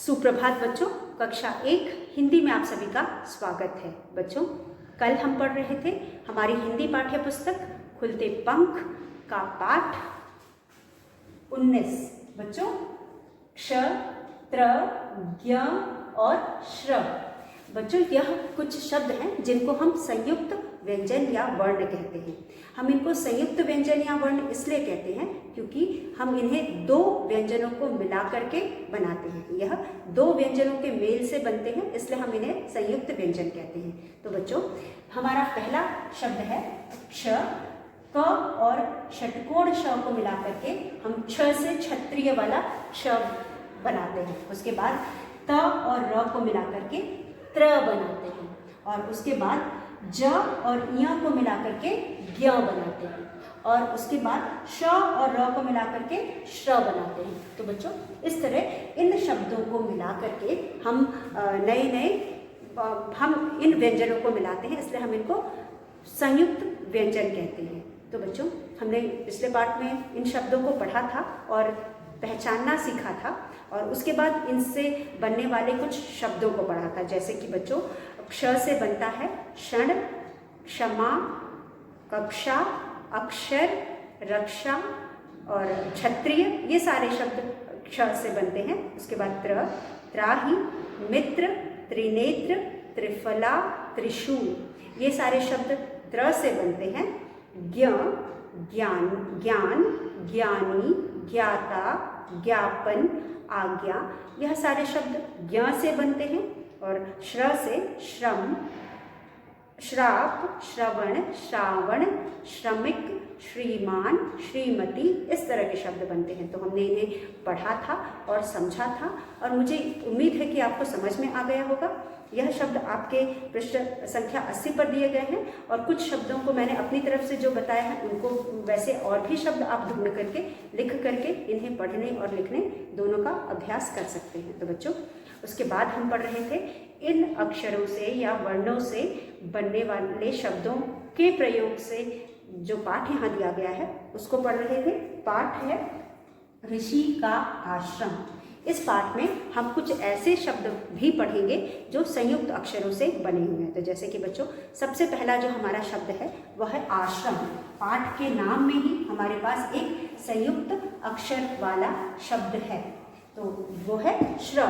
सुप्रभात बच्चों, कक्षा 1 हिंदी में आप सभी का स्वागत है। बच्चों, कल हम पढ़ रहे थे हमारी हिंदी पाठ्य पुस्तक खुलते पंख का पाठ 19। बच्चों, क्ष, त्र, ज्ञ और श्र। बच्चों, यह कुछ शब्द हैं जिनको हम संयुक्त व्यंजन या वर्ण कहते हैं। हम इनको संयुक्त व्यंजन या वर्ण इसलिए कहते हैं क्योंकि हम इन्हें दो व्यंजनों को मिला करके बनाते हैं। यह दो व्यंजनों के मेल से बनते हैं, इसलिए हम इन्हें संयुक्त व्यंजन कहते हैं। तो बच्चों, हमारा पहला शब्द है क्ष। क और षटकोण श को मिला करके हम छ से क्षत्रिय वाला क्ष बनाते हैं। उसके बाद त और र को मिला करके त्र बनाते हैं और उसके बाद ज और य को मिला करके ज्ञ बनाते हैं और उसके बाद श और र को मिला करके श्र बनाते हैं। तो बच्चों, इस तरह इन शब्दों को मिला करके हम हम इन व्यंजनों को मिलाते हैं, इसलिए हम इनको संयुक्त व्यंजन कहते हैं। तो बच्चों, हमने पिछले पाठ में इन शब्दों को पढ़ा था और पहचानना सीखा था और उसके बाद इनसे बनने वाले कुछ शब्दों को पढ़ा था। जैसे कि बच्चों, क्ष से बनता है क्षण, क्षमा, कक्षा, अक्षर, रक्षा और क्षत्रिय। ये सारे शब्द क्ष से बनते हैं। उसके बाद त्र, त्राहि, मित्र, त्रिनेत्र, त्रिफला, त्रिशूल। ये सारे शब्द त्र से बनते हैं। ज्ञ, ज्ञान, ज्ञान, ज्ञानी, ज्ञाता, ज्ञापन, आज्ञा। यह सारे शब्द ज्ञ से बनते हैं और श्र से श्रम, श्राप, श्रवण, श्रावण, श्रमिक, श्रीमान, श्रीमती, इस तरह के शब्द बनते हैं। तो हमने इन्हें पढ़ा था और समझा था और मुझे उम्मीद है कि आपको समझ में आ गया होगा। यह शब्द आपके पृष्ठ संख्या 80 पर दिए गए हैं और कुछ शब्दों को मैंने अपनी तरफ से जो बताया है उनको वैसे और भी शब्द आप ढूंढ करके लिख करके इन्हें पढ़ने और लिखने दोनों का अभ्यास कर सकते हैं। तो बच्चों, उसके बाद हम पढ़ रहे थे इन अक्षरों से या वर्णों से बनने वाले शब्दों के प्रयोग से जो पाठ यहाँ दिया गया है उसको पढ़ रहे थे। पाठ है ऋषि का आश्रम। इस पाठ में हम कुछ ऐसे शब्द भी पढ़ेंगे जो संयुक्त अक्षरों से बने हुए हैं। तो जैसे कि बच्चों, सबसे पहला जो हमारा शब्द है वह है आश्रम। पाठ के नाम में ही हमारे पास एक संयुक्त अक्षर वाला शब्द है, तो वो है श्र।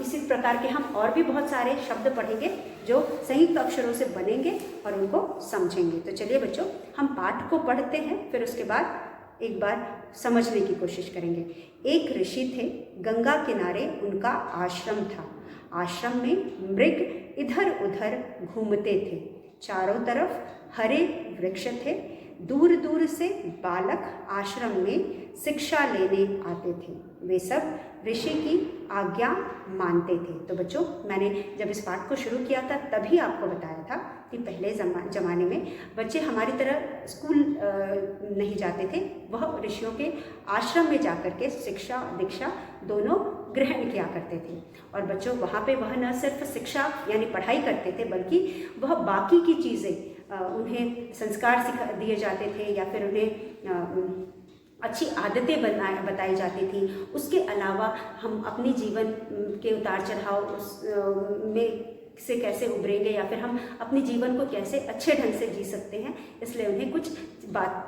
इसी प्रकार के हम और भी बहुत सारे शब्द पढ़ेंगे जो संयुक्त अक्षरों से बनेंगे और उनको समझेंगे। तो चलिए बच्चों, हम पाठ को पढ़ते हैं, फिर उसके बाद एक बार समझने की कोशिश करेंगे। एक ऋषि थे, गंगा किनारे उनका आश्रम था। आश्रम में मृग इधर उधर घूमते थे। चारों तरफ हरे वृक्ष थे। दूर दूर से बालक आश्रम में शिक्षा लेने आते थे। वे सब ऋषि की आज्ञा मानते थे। तो बच्चों, मैंने जब इस पाठ को शुरू किया था तभी आपको बताया था कि पहले ज़माने में बच्चे हमारी तरह स्कूल नहीं जाते थे। वह ऋषियों के आश्रम में जाकर के शिक्षा दीक्षा दोनों ग्रहण किया करते थे। और बच्चों, वहाँ पे वह न सिर्फ शिक्षा यानी पढ़ाई करते थे बल्कि वह बाकी की चीज़ें उन्हें संस्कार दिए जाते थे या फिर उन्हें अच्छी आदतें बताई जाती थी। उसके अलावा हम अपने जीवन के उतार चढ़ाव में से कैसे उभरेंगे या फिर हम अपने जीवन को कैसे अच्छे ढंग से जी सकते हैं, इसलिए उन्हें कुछ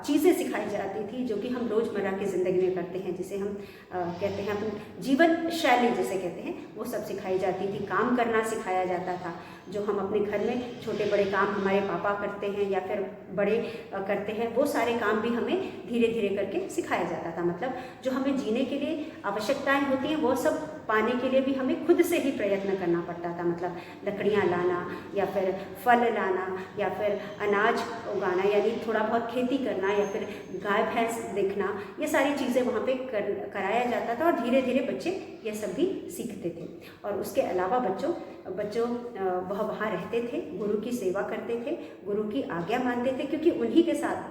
चीज़ें सिखाई जाती थी जो कि हम रोज़मर्रा की ज़िंदगी में करते हैं, जिसे हम कहते हैं अपनी जीवन शैली जिसे कहते हैं, वो सब सिखाई जाती थी। काम करना सिखाया जाता था। जो हम अपने घर में छोटे बड़े काम हमारे पापा करते हैं या फिर बड़े करते हैं, वो सारे काम भी हमें धीरे धीरे करके सिखाया जाता था। मतलब जो हमें जीने के लिए आवश्यकताएं होती हैं वो सब पाने के लिए भी हमें खुद से ही प्रयत्न करना पड़ता था। मतलब लकड़ियाँ लाना या फिर फल लाना या फिर अनाज उगाना यानी थोड़ा बहुत खेती करना या फिर गाय भैंस देखना, ये सारी चीज़ें वहाँ पे कराया जाता था और धीरे धीरे बच्चे ये सब भी सीखते थे। और उसके अलावा बच्चों वह वहाँ रहते थे, गुरु की सेवा करते थे, गुरु की आज्ञा मानते थे क्योंकि उन्हीं के साथ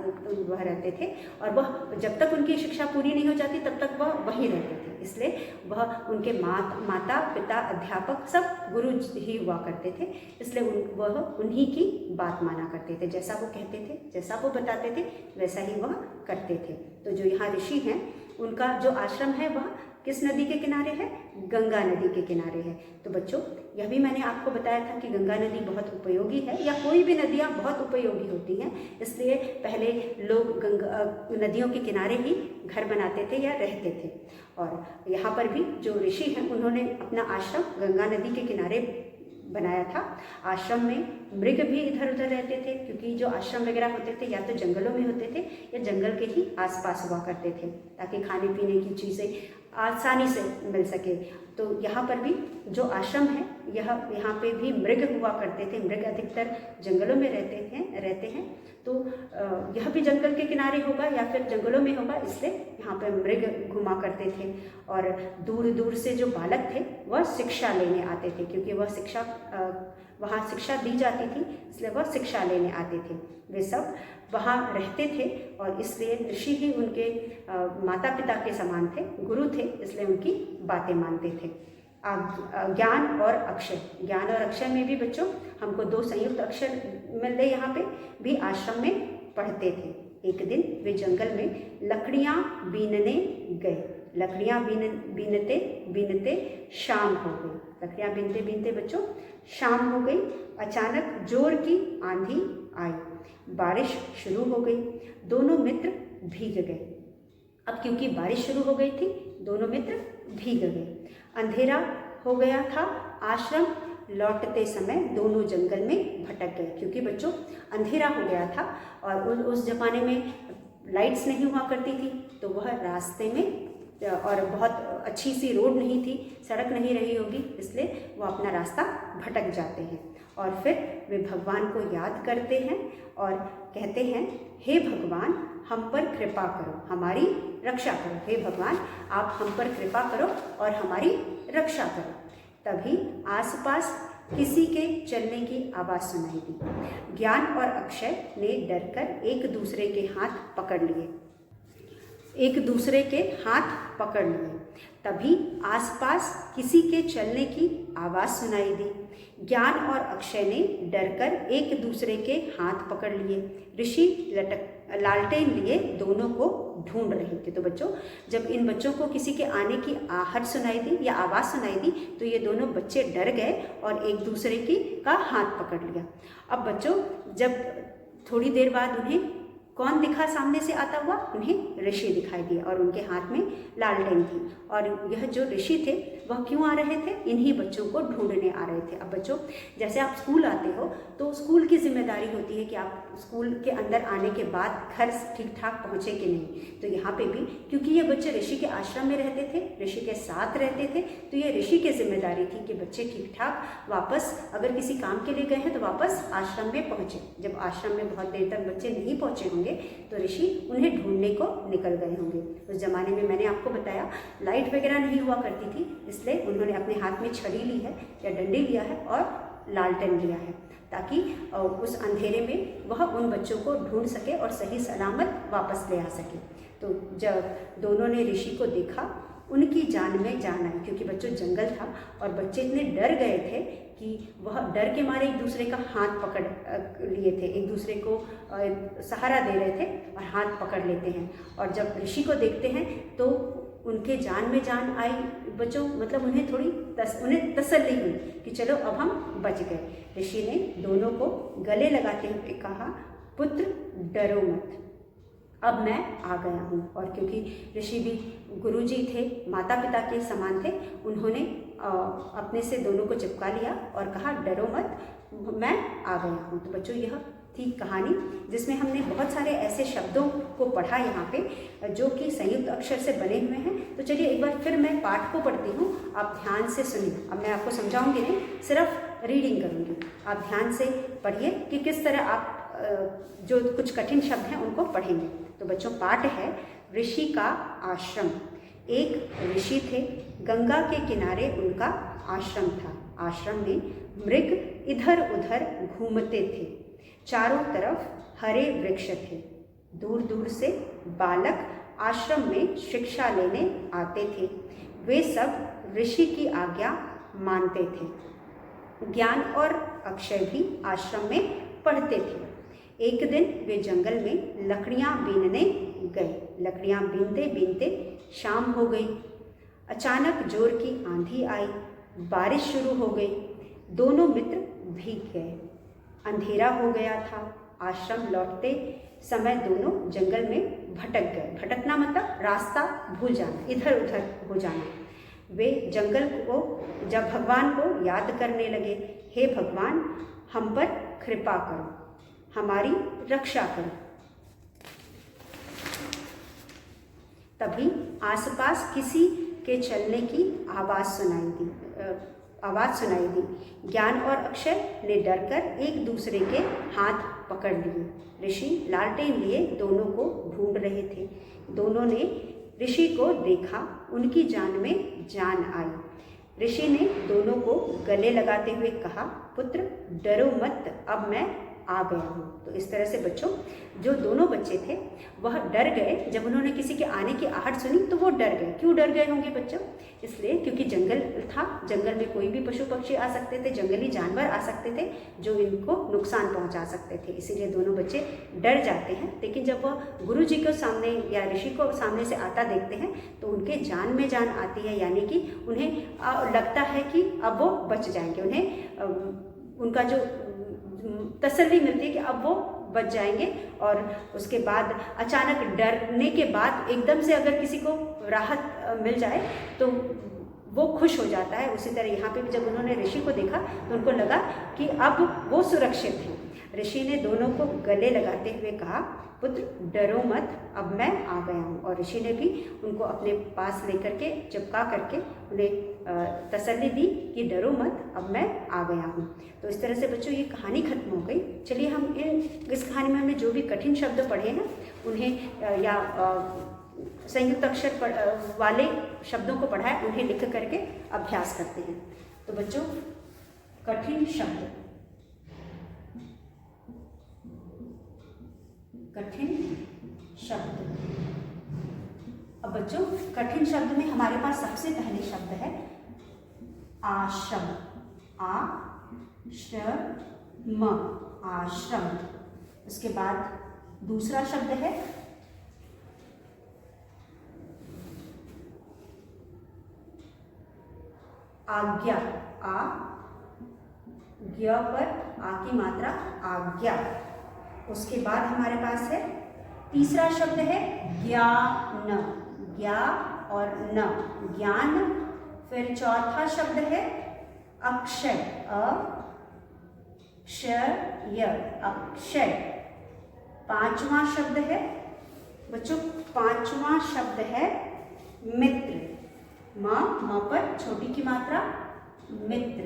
वह रहते थे और वह जब तक उनकी शिक्षा पूरी नहीं हो जाती तब तक वह वहीं रहते थे। इसलिए वह उनके माता पिता अध्यापक सब गुरु ही हुआ करते थे, इसलिए वह उन्हीं की बात माना करते थे। जैसा वो कहते थे, जैसा वो बताते थे, वैसा ही वह करते थे। तो जो यहाँ ऋषि हैं उनका जो आश्रम है वह किस नदी के किनारे है? गंगा नदी के किनारे है। तो बच्चों यह भी मैंने आपको बताया था कि गंगा नदी बहुत उपयोगी है, या कोई भी नदियाँ बहुत उपयोगी होती हैं, इसलिए पहले लोग गंगा नदियों के किनारे ही घर बनाते थे या रहते थे। और यहाँ पर भी जो ऋषि हैं उन्होंने अपना आश्रम गंगा नदी के किनारे बनाया था। आश्रम में मृग भी इधर उधर रहते थे, क्योंकि जो आश्रम वगैरह होते थे या तो जंगलों में होते थे या जंगल के ही आसपास हुआ करते थे, ताकि खाने पीने की चीज़ें आसानी से मिल सके। तो यहाँ पर भी जो आश्रम है यहाँ पे भी मृग हुआ करते थे। मृग अधिकतर जंगलों में रहते हैं। तो यह भी जंगल के किनारे होगा या फिर जंगलों में होगा, इसलिए यहाँ पे मृग घुमा करते थे। और दूर दूर से जो बालक थे वह शिक्षा लेने आते थे, क्योंकि वहाँ शिक्षा दी जाती थी, इसलिए वह शिक्षा लेने आते थे। वे सब वहाँ रहते थे और इसलिए ऋषि ही उनके माता पिता के समान थे, गुरु थे, इसलिए उनकी बातें मानते थे। ज्ञान और अक्षय, ज्ञान और अक्षय में भी बच्चों हमको 2 संयुक्त अक्षर मिलते यहाँ पे भी आश्रम में पढ़ते थे। एक दिन वे जंगल में लकड़ियाँ बीनने गए। लकड़ियाँ बीनते बीनते शाम हो गई। लकड़ियाँ बीनते बीनते बच्चों शाम हो गई। अचानक जोर की आंधी आई, बारिश शुरू हो गई। दोनों मित्र भीग गए। अब क्योंकि बारिश शुरू हो गई थी, दोनों मित्र भीग गए। अंधेरा हो गया था। आश्रम लौटते समय दोनों जंगल में भटक गए, क्योंकि बच्चों अंधेरा हो गया था और उस जमाने में लाइट्स नहीं हुआ करती थी, तो वह रास्ते में और बहुत अच्छी सी रोड नहीं थी, सड़क नहीं रही होगी, इसलिए वो अपना रास्ता भटक जाते हैं। और फिर वे भगवान को याद करते हैं और कहते हैं, हे भगवान हम पर कृपा करो, हमारी रक्षा करो। हे भगवान आप हम पर कृपा करो और हमारी रक्षा करो। तभी आसपास किसी के चलने की आवाज़ सुनाई दी। ज्ञान और अक्षय ने डरकर एक दूसरे के हाथ पकड़ लिए। तभी आसपास किसी के चलने की आवाज़ सुनाई दी। ज्ञान और अक्षय ने डरकर एक दूसरे के हाथ पकड़ लिए। ऋषि लालटेन लिए दोनों को ढूंढ रहे थे। तो बच्चों जब इन बच्चों को किसी के आने की आहट सुनाई दी या आवाज़ सुनाई दी, तो ये दोनों बच्चे डर गए और एक दूसरे का हाथ पकड़ लिया। अब बच्चों जब थोड़ी देर बाद उन्हें कौन दिखा सामने से आता हुआ? उन्हें ऋषि दिखाई दिया और उनके हाथ में लालटेन थी। और यह जो ऋषि थे वह क्यों आ रहे थे? इन्हीं बच्चों को ढूंढने आ रहे थे। अब बच्चों जैसे आप स्कूल आते हो तो स्कूल की जिम्मेदारी होती है कि आप स्कूल के अंदर आने के बाद घर ठीक ठाक पहुँचे कि नहीं। तो यहाँ पे भी क्योंकि ये बच्चे ऋषि के आश्रम में रहते थे, ऋषि के साथ रहते थे, तो ये ऋषि की जिम्मेदारी थी कि बच्चे ठीक ठाक वापस अगर किसी काम के लिए गए हैं तो वापस आश्रम में पहुँचे। जब आश्रम में बहुत देर तक बच्चे नहीं पहुँचे होंगे तो ऋषि उन्हें ढूंढने को निकल गए होंगे। उस जमाने में मैंने आपको बताया लाइट वगैरह नहीं हुआ करती थी, इसलिए उन्होंने अपने हाथ में छड़ी ली है या डंडी लिया है और लालटेन लिया है, ताकि उस अंधेरे में वह उन बच्चों को ढूंढ सके और सही सलामत वापस ले आ सके। तो जब दोनों ने ऋषि को देखा, उनकी जान में जान आई, क्योंकि बच्चों जंगल था और बच्चे इतने डर गए थे कि वह डर के मारे एक दूसरे का हाथ पकड़ लिए थे, एक दूसरे को सहारा दे रहे थे और हाथ पकड़ लेते हैं। और जब ऋषि को देखते हैं तो उनके जान में जान आई बच्चों, मतलब उन्हें तसल्ली हुई कि चलो अब हम बच गए। ऋषि ने दोनों को गले लगाते हुए कहा, पुत्र डरो मत, अब मैं आ गया हूँ। और क्योंकि ऋषि भी गुरुजी थे, माता पिता के समान थे, उन्होंने अपने से दोनों को चिपका लिया और कहा, डरो मत, मैं आ गया हूँ। तो बच्चों यह थी कहानी जिसमें हमने बहुत सारे ऐसे शब्दों को पढ़ा यहाँ पे जो कि संयुक्त अक्षर से बने हुए हैं। तो चलिए एक बार फिर मैं पाठ को पढ़ती हूँ, आप ध्यान से सुनिए। अब मैं आपको समझाऊंगी नहीं, सिर्फ रीडिंग करूँगी, आप ध्यान से पढ़िए कि किस तरह आप जो कुछ कठिन शब्द हैं उनको पढ़ेंगे। तो बच्चों पाठ है, ऋषि का आश्रम। एक ऋषि थे, गंगा के किनारे उनका आश्रम था। आश्रम में मृग इधर उधर घूमते थे, चारों तरफ हरे वृक्ष थे। दूर दूर से बालक आश्रम में शिक्षा लेने आते थे। वे सब ऋषि की आज्ञा मानते थे। ज्ञान और अक्षय भी आश्रम में पढ़ते थे। एक दिन वे जंगल में लकड़ियाँ बीनने गए। लकड़ियाँ बीनते बीनते शाम हो गई। अचानक जोर की आंधी आई, बारिश शुरू हो गई, दोनों मित्र भीग गए। अंधेरा हो गया था। आश्रम लौटते समय दोनों जंगल में भटक गए। भटकना मतलब रास्ता भूल जाना, इधर उधर हो जाना। वे जंगल को जब भगवान को याद करने लगे, हे भगवान, हम पर कृपा करो, हमारी रक्षा करो। तभी आसपास किसी के चलने की आवाज़ सुनाई दी। ज्ञान और अक्षय ने डरकर एक दूसरे के हाथ पकड़ लिए। ऋषि लालटेन लिए दोनों को ढूंढ रहे थे। दोनों ने ऋषि को देखा, उनकी जान में जान आई। ऋषि ने दोनों को गले लगाते हुए कहा, पुत्र डरो मत, अब मैं आ गया हूँ। तो इस तरह से बच्चों, जो दोनों बच्चे थे वह डर गए। जब उन्होंने किसी के आने की आहट सुनी तो वो डर गए। क्यों डर गए होंगे बच्चों? इसलिए क्योंकि जंगल था, जंगल में कोई भी पशु पक्षी आ सकते थे, जंगली जानवर आ सकते थे जो इनको नुकसान पहुंचा सकते थे। इसीलिए दोनों बच्चे डर जाते हैं। लेकिन जब वह गुरु जी को सामने या ऋषि को सामने से आता देखते हैं तो उनके जान में जान आती है, यानी कि उन्हें लगता है कि अब वो बच जाएंगे। उन्हें उनका जो तसल्ली मिलती है कि अब वो बच जाएंगे। और उसके बाद अचानक डरने के बाद एकदम से अगर किसी को राहत मिल जाए तो वो खुश हो जाता है। उसी तरह यहाँ पे भी जब उन्होंने ऋषि को देखा तो उनको लगा कि अब वो सुरक्षित हैं। ऋषि ने दोनों को गले लगाते हुए कहा, पुत्र डरो मत, अब मैं आ गया हूँ। और ऋषि ने भी उनको अपने पास लेकर के चिपका करके उन्हें तसल्ली दी कि डरो मत, अब मैं आ गया हूँ। तो इस तरह से बच्चों ये कहानी खत्म हो गई। चलिए हम इस कहानी में हमने जो भी कठिन शब्द पढ़े हैं उन्हें या संयुक्त अक्षर वाले शब्दों को पढ़ा है, उन्हें लिख करके अभ्यास करते हैं। तो बच्चों, कठिन शब्द, कठिन शब्द। अब बच्चों, कठिन शब्द में हमारे पास सबसे पहले शब्द है आश्रम। आश्रम, आश्रम। उसके बाद दूसरा शब्द है आज्ञा। आज्ञा पर आ की मात्रा, आज्ञा। उसके बाद हमारे पास है तीसरा शब्द है ज्ञान। ज्ञा और न, ज्ञान। फिर चौथा शब्द है अक्षय। अक्षय, अक्षय। पांचवा शब्द है बच्चों, पांचवा शब्द है मित्र। माँ पर छोटी की मात्रा, मित्र।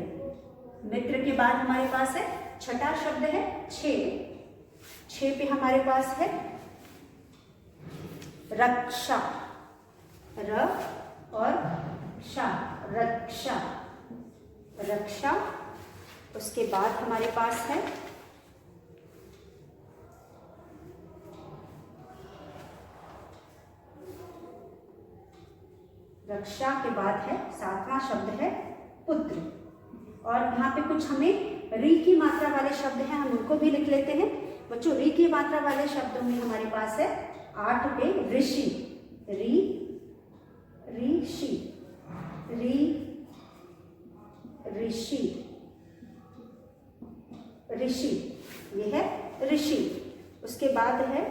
मित्र के बाद हमारे पास है छठा शब्द है छे। छे पे हमारे पास है रक्षा। र और शा, रक्षा, रक्षा। उसके बाद हमारे पास है रक्षा के बाद है सातवां शब्द है पुत्र। और यहाँ पे कुछ हमें री की मात्रा वाले शब्द हैं, हम उनको भी लिख लेते हैं। बच्चों, री की मात्रा वाले शब्दों में हमारे पास है 8 पे ऋषि। री, ऋषि, री, ऋषि, ऋषि, ये है ऋषि। उसके बाद है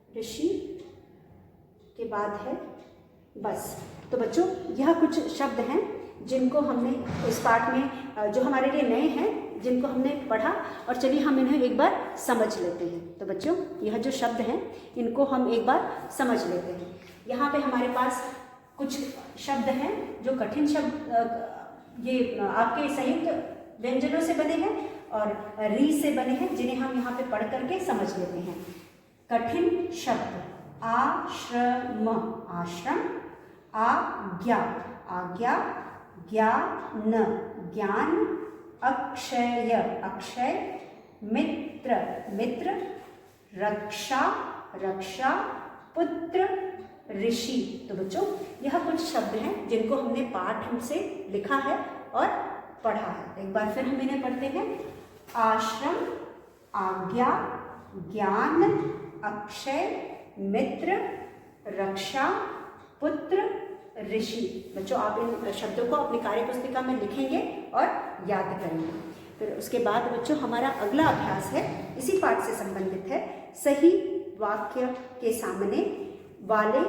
ऋषि के बाद है बस। तो बच्चों, यह कुछ शब्द हैं जिनको हमने इस पाठ में, जो हमारे लिए नए हैं, जिनको हमने पढ़ा। और चलिए हम इन्हें एक बार समझ लेते हैं। तो बच्चों, यह जो शब्द हैं इनको हम एक बार समझ लेते हैं। यहाँ पे हमारे पास कुछ शब्द हैं जो कठिन शब्द, ये आपके संयुक्त व्यंजनों से बने हैं और री से बने हैं, जिन्हें हम यहाँ पे पढ़ करके समझ लेते हैं। कठिन शब्द आश्रम, आश्रम। आज्ञा, आज्ञा। ज्ञान, ज्ञान। अक्षय, अक्षय। मित्र, मित्र। रक्षा, रक्षा। पुत्र, ऋषि। तो बच्चों, यह कुछ शब्द हैं जिनको हमने पाठ से लिखा है और पढ़ा है। एक बार फिर हम इन्हें पढ़ते हैं। आश्रम, आज्ञा, ज्ञान, अक्षय, मित्र, रक्षा, पुत्र, ऋषि। बच्चों आप इन शब्दों को अपनी कार्य पुस्तिका में लिखेंगे और याद करेंगे। फिर उसके बाद बच्चों हमारा अगला अभ्यास है, इसी पाठ से संबंधित है। सही वाक्य के सामने वाले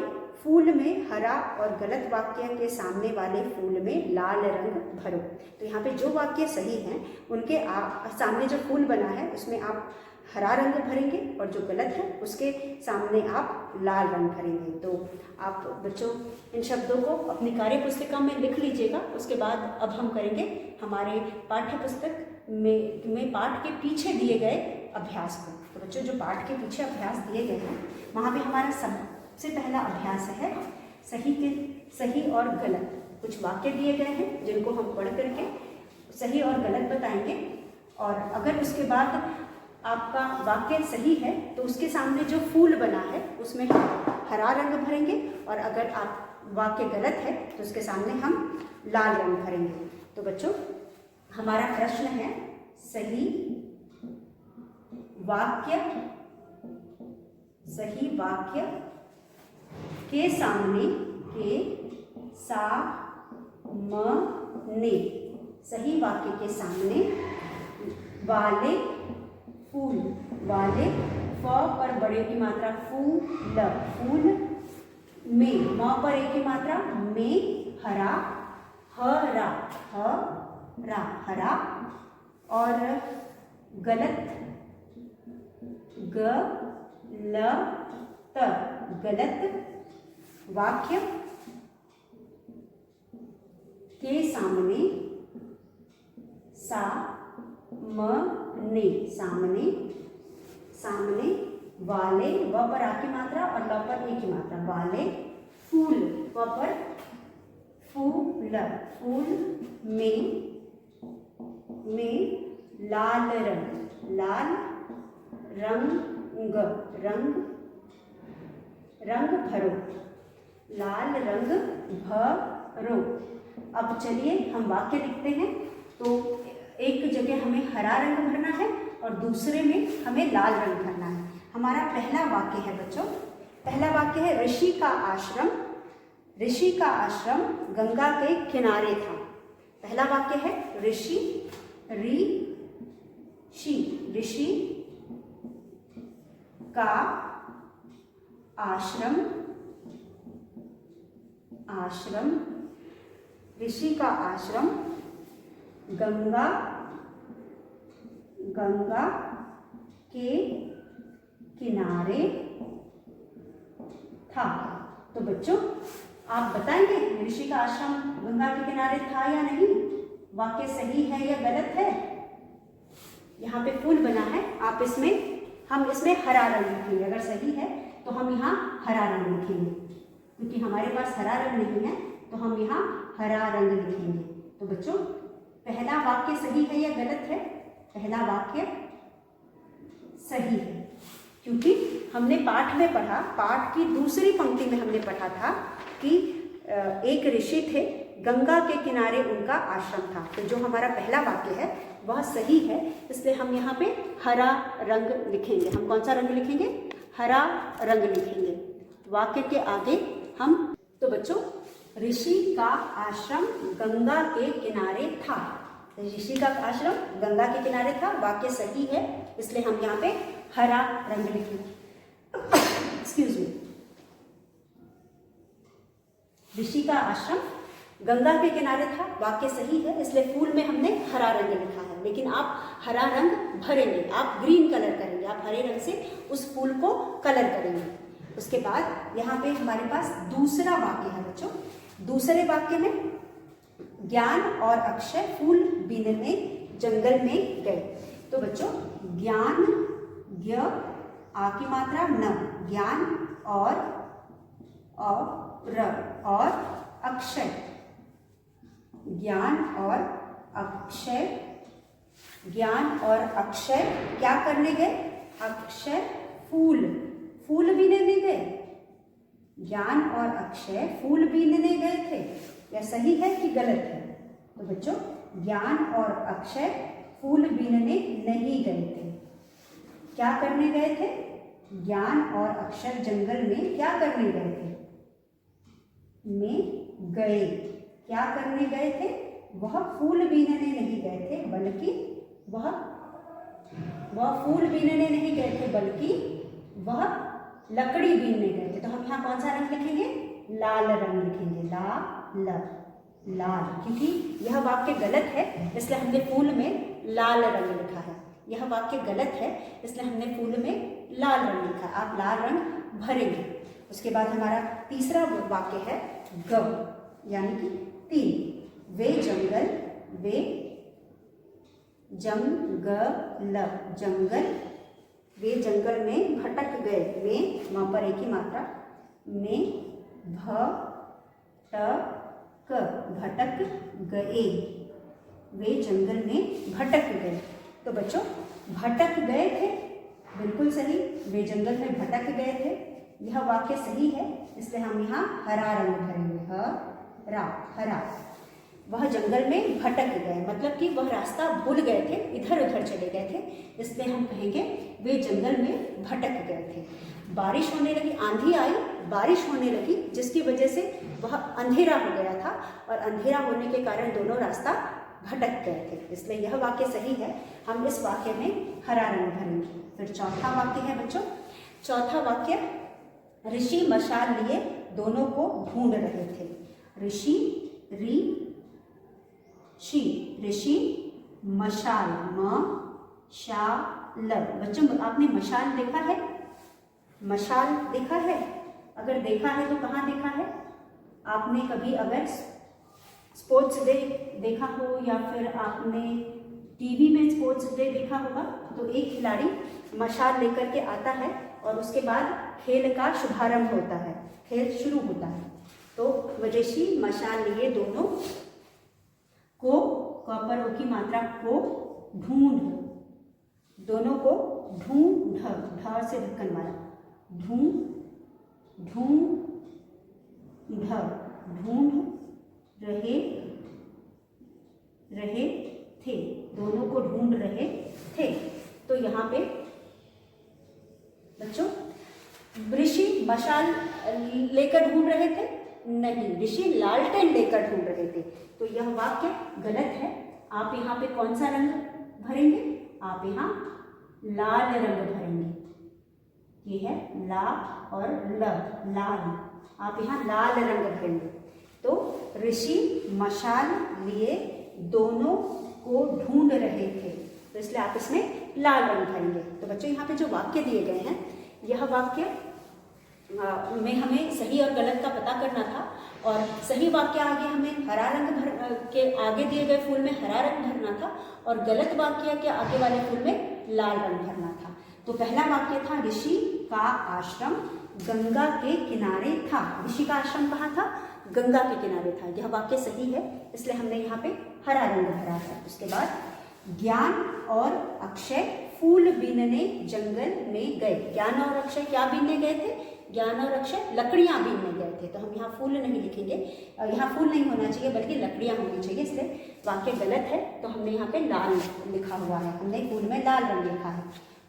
फूल में हरा और गलत वाक्य के सामने वाले फूल में लाल रंग भरो। तो यहाँ पे जो वाक्य सही हैं उनके सामने जो फूल बना है उसमें आप हरा रंग भरेंगे और जो गलत है उसके सामने आप लाल रंग भरेंगे। तो आप बच्चों इन शब्दों को अपनी कार्य पुस्तिका में लिख लीजिएगा। उसके बाद अब हम करेंगे हमारे पाठ्य पुस्तक में पाठ के पीछे दिए गए अभ्यास को। तो बच्चों जो पाठ के पीछे अभ्यास दिए गए हैं वहाँ पे हमारा सबसे पहला अभ्यास है सही और गलत। कुछ वाक्य दिए गए हैं जिनको हम पढ़ करके सही और गलत बताएंगे, और अगर उसके बाद आपका वाक्य सही है तो उसके सामने जो फूल बना है उसमें हम हरा रंग भरेंगे, और अगर आप वाक्य गलत है तो उसके सामने हम लाल रंग भरेंगे। तो बच्चों हमारा प्रश्न है, सही वाक्य के सामने सही वाक्य के सामने वाले फूल, फ पर बड़े की मात्रा फूल में, म पर एक की मात्रा में, हरा हरा और गलत गलत वाक्य के सामने सामने वाले, व पर आ की मात्रा और ल पर ए की मात्रा, वाले फूल, व पर फूल में लाल रंग भरो, लाल रंग भरो। अब चलिए हम वाक्य लिखते हैं। तो एक जगह हमें हरा रंग भरना है और दूसरे में हमें लाल रंग भरना है। हमारा पहला वाक्य है बच्चों, पहला वाक्य है ऋषि का आश्रम गंगा के किनारे था। पहला वाक्य है ऋषि का आश्रम ऋषि का आश्रम गंगा के किनारे था। तो बच्चों आप बताएंगे ऋषि का आश्रम गंगा के किनारे था या नहीं, वाक्य सही है या गलत है। यहाँ पे फूल बना है, हम इसमें हरा रंग लिखेंगे। अगर सही है तो हम यहाँ हरा रंग लिखेंगे, क्योंकि हमारे पास हरा रंग नहीं है तो हम यहाँ हरा रंग लिखेंगे। तो बच्चों पहला वाक्य सही है या गलत है? पहला वाक्य सही है, क्योंकि हमने पाठ में पढ़ा, पाठ की दूसरी पंक्ति में हमने पढ़ा था कि एक ऋषि थे, गंगा के किनारे उनका आश्रम था। तो जो हमारा पहला वाक्य है वह सही है, इसलिए हम यहाँ पे हरा रंग लिखेंगे। हम कौन सा रंग लिखेंगे? हरा रंग लिखेंगे वाक्य के आगे हम। तो बच्चों ऋषि का आश्रम गंगा के किनारे था, ऋषि का आश्रम गंगा के किनारे था, वाक्य सही है, इसलिए हम यहाँ पे हरा रंग लिखेंगे। Excuse me. ऋषि का आश्रम गंगा के किनारे था, वाक्य सही है, इसलिए फूल में हमने हरा रंग लिखा है। लेकिन आप हरा रंग भरेंगे, आप ग्रीन कलर करेंगे, आप हरे रंग से उस फूल को कलर करेंगे। उसके बाद यहाँ पे हमारे पास दूसरा वाक्य है बच्चों। दूसरे वाक्य में ज्ञान और अक्षय फूल बीनने जंगल में गए। तो बच्चों ज्ञान, ज्ञ आ की मात्रा न, ज्ञान और अक्षय, ज्ञान और अक्षय, ज्ञान और अक्षय क्या करने गए? अक्षय फूल बीनने गए। ज्ञान और अक्षय फूल बीनने गए थे। यह सही है कि गलत है? तो बच्चों ज्ञान और अक्षय फूल बीनने नहीं गए थे। क्या करने गए थे? ज्ञान और अक्षर जंगल में क्या करने गए थे? में गए। क्या करने गए थे? वह फूल बीनने नहीं गए थे, बल्कि वह फूल बीनने नहीं गए थे, बल्कि वह लकड़ी बीनने गए थे। तो हम यहाँ कौन सा रंग लिखेंगे? लाल रंग लिखेंगे। लाल, क्योंकि यह वाक्य गलत है इसलिए हमने फूल में लाल रंग लिखा है। यह वाक्य गलत है इसलिए हमने फूल में लाल रंग लिखा। आप लाल रंग भरेंगे। उसके बाद हमारा तीसरा वाक्य है ग, यानी कि 3। वे जंगल वे जंगल में भटक गए। में वहाँ पर एक ही मात्रा, में भटक गए। वे जंगल में भटक गए। तो बच्चों भटक गए थे, बिल्कुल सही। वे जंगल में भटक गए थे, यह वाक्य सही है, इसलिए हम यहाँ हरा रंग भरेंगे। हरा। वह जंगल में भटक गए, मतलब कि वह रास्ता भूल गए थे, इधर उधर चले गए थे, इसलिए हम कहेंगे वे जंगल में भटक गए थे। बारिश होने लगी, आंधी आई, बारिश होने लगी, जिसकी वजह से वह अंधेरा हो गया था और अंधेरा होने के कारण दोनों रास्ता भटक गए थे, इसलिए यह वाक्य सही है। हम इस वाक्य में हरा रंग भरेंगे। फिर चौथा वाक्य है बच्चों, चौथा वाक्य, ऋषि मशाल लिए दोनों को ढूंढ रहे थे। ऋषि मशाल, बच्चों आपने मशाल देखा है? मशाल देखा है? अगर देखा है तो कहाँ देखा है? आपने कभी अगर स्पोर्ट्स डे देखा हो या फिर आपने टीवी में स्पोर्ट्स डे देखा होगा, तो एक खिलाड़ी मशाल लेकर के आता है और उसके बाद खेल का शुभारंभ होता है, खेल शुरू होता है। तो ऋषि मशाल लिए दोनों को, कॉपर की मात्रा को, ढूंढ, दोनों को ढूंढ, ढ से ढक्कन वाला, ढूंढ रहे थे, दोनों को ढूंढ रहे थे। तो यहाँ पे बच्चों ऋषि मशाल लेकर ढूंढ रहे थे? नहीं, ऋषि लालटेन लेकर ढूंढ रहे थे। तो यह वाक्य गलत है। आप यहाँ पे कौन सा रंग भरेंगे? आप यहाँ लाल रंग भरेंगे। ये है ला और ल, लाल। आप यहाँ लाल रंग भरेंगे। तो ऋषि मशाल लिए दोनों को ढूंढ रहे थे, तो इसलिए आप इसमें लाल रंग भरेंगे। तो बच्चों यहाँ पे जो वाक्य दिए गए हैं, यह वाक्य में हमें सही और गलत का पता करना था, और सही वाक्य आगे हमें हरा रंग के आगे दिए गए फूल में हरा रंग भरना था, और गलत वाक्य के आगे वाले फूल में लाल रंग भरना था। तो पहला वाक्य था, ऋषि का आश्रम गंगा के किनारे था। ऋषि का आश्रम कहाँ था? गंगा के किनारे था। यह वाक्य सही है, इसलिए हमने यहाँ पे हरा रंग भरा है। उसके बाद ज्ञान और अक्षय फूल बीनने जंगल में गए। ज्ञान और अक्षय क्या बीनने गए थे? ज्ञान और अक्षय लकड़ियां बीनने गए थे। तो हम यहाँ फूल नहीं लिखेंगे, यहाँ फूल नहीं होना चाहिए बल्कि लकड़ियां होनी चाहिए, इसलिए वाक्य गलत है। तो हमने यहाँ पे लाल लिखा हुआ है, हमने फूल में लाल रंग लिखा है।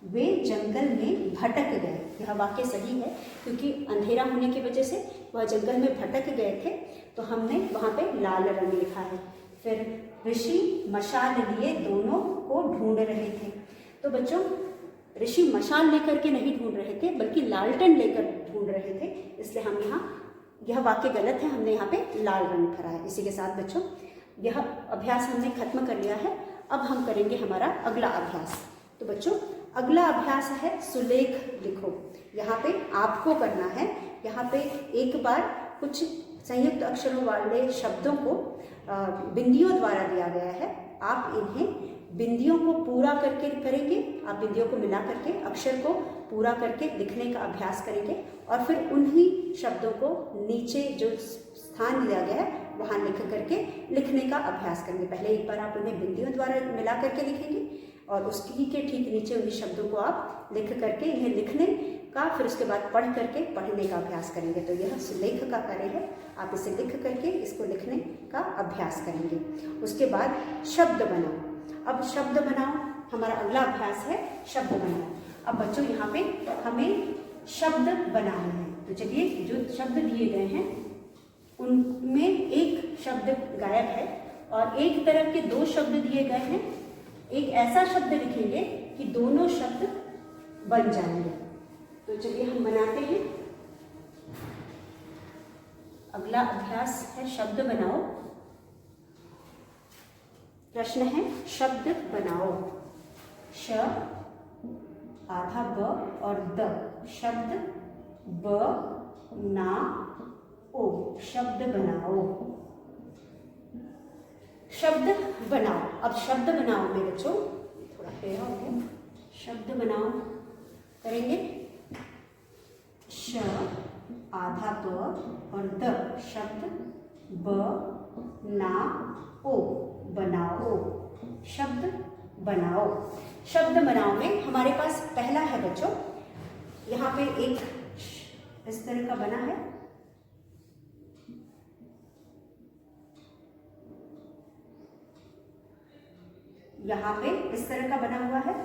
वे जंगल में भटक गए, यह वाक्य सही है, क्योंकि अंधेरा होने की वजह से वह जंगल में भटक गए थे, तो हमने वहाँ पे लाल रंग लिखा है। फिर ऋषि मशाल लिए दोनों को ढूंढ रहे थे। तो बच्चों ऋषि मशाल लेकर के नहीं ढूंढ रहे थे, बल्कि लालटेन लेकर ढूंढ रहे थे, इसलिए हम यहाँ, यह वाक्य गलत है, हमने यहाँ पे लाल रंग भरा है। इसी के साथ बच्चों यह अभ्यास हमने खत्म कर लिया है। अब हम करेंगे हमारा अगला अभ्यास। तो बच्चों अगला अभ्यास है सुलेख लिखो। यहाँ पे आपको करना है, यहाँ पे एक बार कुछ संयुक्त अक्षरों वाले शब्दों को बिंदियों द्वारा दिया गया है। आप इन्हें बिंदियों को पूरा करके करेंगे, आप बिंदियों को मिला करके अक्षर को पूरा करके लिखने का अभ्यास करेंगे, और फिर उन्हीं शब्दों को नीचे जो स्थान दिया गया है वहाँ लिख करके लिखने का अभ्यास करेंगे। पहले एक बार आप उन्हें बिंदियों द्वारा मिला करके लिखेंगे, और उसकी के ठीक नीचे उन्हीं शब्दों को आप लिख करके इन्हें लिखने का, फिर उसके बाद पढ़ करके पढ़ने का अभ्यास करेंगे। तो यह सुलेख का कार्य है, आप इसे लिख करके इसको लिखने का अभ्यास करेंगे। उसके बाद शब्द बनाओ। अब शब्द बनाओ, हमारा अगला अभ्यास है शब्द बनाओ। अब बच्चों यहाँ पे हमें शब्द बनाने हैं। तो चलिए, जो शब्द दिए गए हैं उनमें एक शब्द गायब है और एक तरफ के 2 शब्द दिए गए हैं। एक ऐसा शब्द लिखेंगे कि दोनों शब्द बन जाएंगे। तो चलिए हम बनाते हैं। अगला अभ्यास है शब्द बनाओ। प्रश्न है शब्द बनाओ। श आधा ब और द, शब्द ब ना ओ, शब्द बनाओ। शब्द बनाओ। अब शब्द बनाओ में बच्चों थोड़ा टेढ़ा हो गया, शब्द बनाओ करेंगे। श आधा ब और द, शब्द ब ना ओ, बनाओ, शब्द बनाओ। शब्द बनाओ में हमारे पास पहला है बच्चों, यहाँ पे एक इस तरह का बना है, यहाँ पे इस तरह का बना हुआ है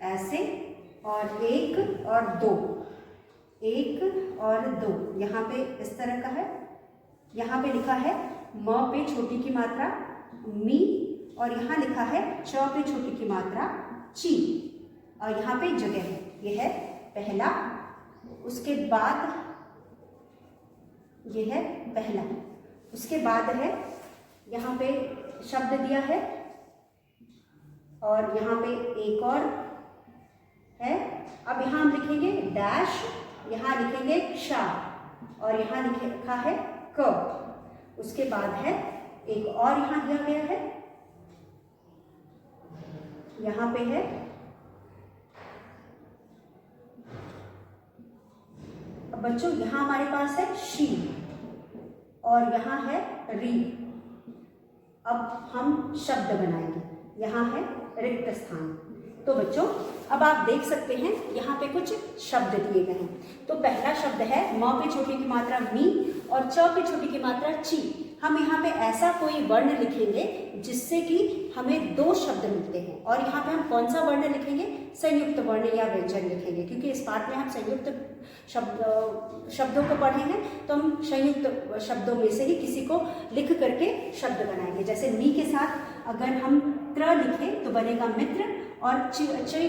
ऐसे, और 1 और 2, 1 और 2, यहाँ पे इस तरह का है। यहाँ पे लिखा है म पे छोटी की मात्रा मी, और यहाँ लिखा है च पे छोटी की मात्रा ची, और यहाँ पे जगह है। ये है पहला। उसके बाद ये है पहला। उसके बाद है यहाँ पे शब्द दिया है और यहाँ पे एक और है। अब यहाँ हम लिखेंगे डैश, यहाँ लिखेंगे क्षा, और यहाँ लिखा है क। उसके बाद है एक और यहाँ दिया गया है, यहाँ पे है अब बच्चों यहाँ हमारे पास है शी और यहाँ है री। अब हम शब्द बनाएंगे, यहाँ है रिक्त स्थान। तो बच्चों अब आप देख सकते हैं यहाँ पे कुछ शब्द दिए गए हैं। तो पहला शब्द है म पे छोटी की मात्रा मी और च पे छोटी की मात्रा ची। हम यहाँ पे ऐसा कोई वर्ण लिखेंगे जिससे कि हमें 2 शब्द मिलते हैं, और यहाँ पे हम कौन सा वर्ण लिखेंगे? संयुक्त वर्ण या व्यंजन लिखेंगे, क्योंकि इस पाठ में हम संयुक्त शब्दों को पढ़े हैं। तो हम संयुक्त शब्दों में से ही किसी को लिख करके शब्द बनाएंगे। जैसे मी के साथ अगर हम त्र लिखें तो बनेगा मित्र, और च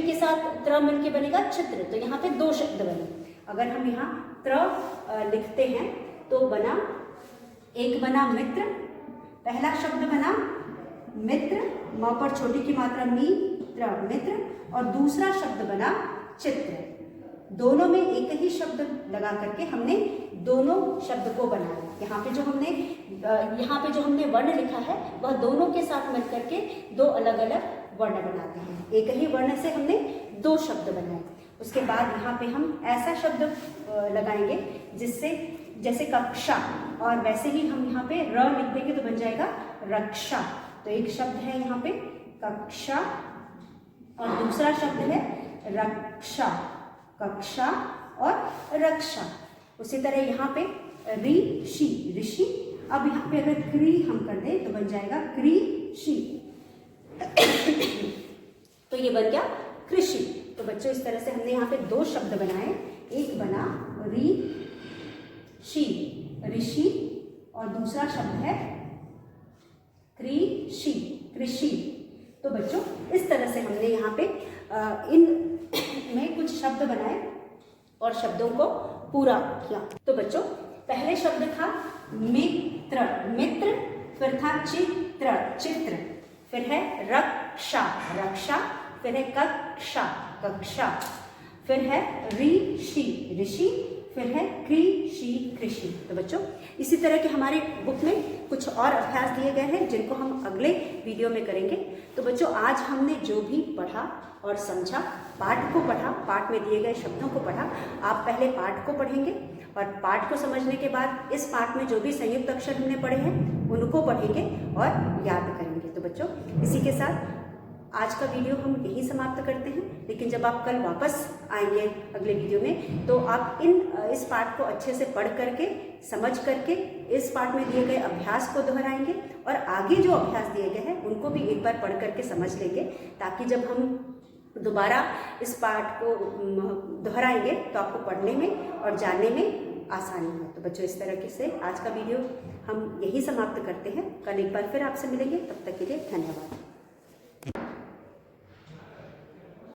के साथ त्र मिलके बनेगा चित्र। तो यहाँ पे 2 शब्द बने। अगर हम यहाँ त्र लिखते हैं तो बना, एक बना मित्र, पहला शब्द बना मित्र, म पर छोटी की मात्रा मी, त्र मित्र, और दूसरा शब्द बना चित्र। दोनों में एक ही शब्द लगा करके हमने दोनों शब्द को बनाया। यहाँ पे जो हमने वर्ण लिखा है वह दोनों के साथ मिल करके 2 अलग अलग वर्ण बनाते हैं। एक ही वर्ण से हमने 2 शब्द बनाए। उसके बाद यहाँ पे हम ऐसा शब्द लगाएंगे जिससे, जैसे कक्षा, और वैसे ही हम यहाँ पे र लिख देंगे तो बन जाएगा रक्षा। तो एक शब्द है यहाँ पे कक्षा और दूसरा शब्द है रक्षा, कक्षा और रक्षा। उसी तरह यहाँ पे ऋषि, ऋषि। अब यहाँ पे अगर क्री हम कर दें तो बन जाएगा कृषि। तो ये बन गया कृषि। तो बच्चों इस तरह से हमने यहाँ पे 2 शब्द बनाए। एक बना ऋषि, ऋषि, और दूसरा शब्द है कृषि, कृषि। तो बच्चों इस तरह से हमने यहाँ पे इन में कुछ शब्द बनाए और शब्दों को पूरा किया। तो बच्चों पहले शब्द था मित्र, मित्र, फिर था चित्र, चित्र, फिर है रक्षा, रक्षा, फिर है कक्षा, कक्षा, फिर है ऋषि, ऋषि, फिर है कृषि, कृषि। तो बच्चों इसी तरह के हमारे बुक में कुछ और अभ्यास दिए गए हैं जिनको हम अगले वीडियो में करेंगे। तो बच्चों आज हमने जो भी पढ़ा और समझा, पाठ को पढ़ा, पाठ में दिए गए शब्दों को पढ़ा। आप पहले पाठ को पढ़ेंगे और पाठ को समझने के बाद इस पाठ में जो भी संयुक्त अक्षर हमने पढ़े हैं उनको पढ़ेंगे और याद करेंगे। तो बच्चों इसी के साथ आज का वीडियो हम यही समाप्त करते हैं। लेकिन जब आप कल वापस आएंगे अगले वीडियो में तो आप इस पाठ को अच्छे से पढ़ करके, समझ करके, इस पाठ में दिए गए अभ्यास को दोहराएंगे और आगे जो अभ्यास दिए गए हैं उनको भी एक बार पढ़ करके समझ लेंगे, ताकि जब हम दोबारा इस पाठ को दोहराएंगे तो आपको पढ़ने में और जानने में आसानी है। तो बच्चों, इस तरह से आज का वीडियो हम यही समाप्त करते हैं। कल एक बार फिर आपसे मिलेंगे, तब तक के लिए धन्यवाद।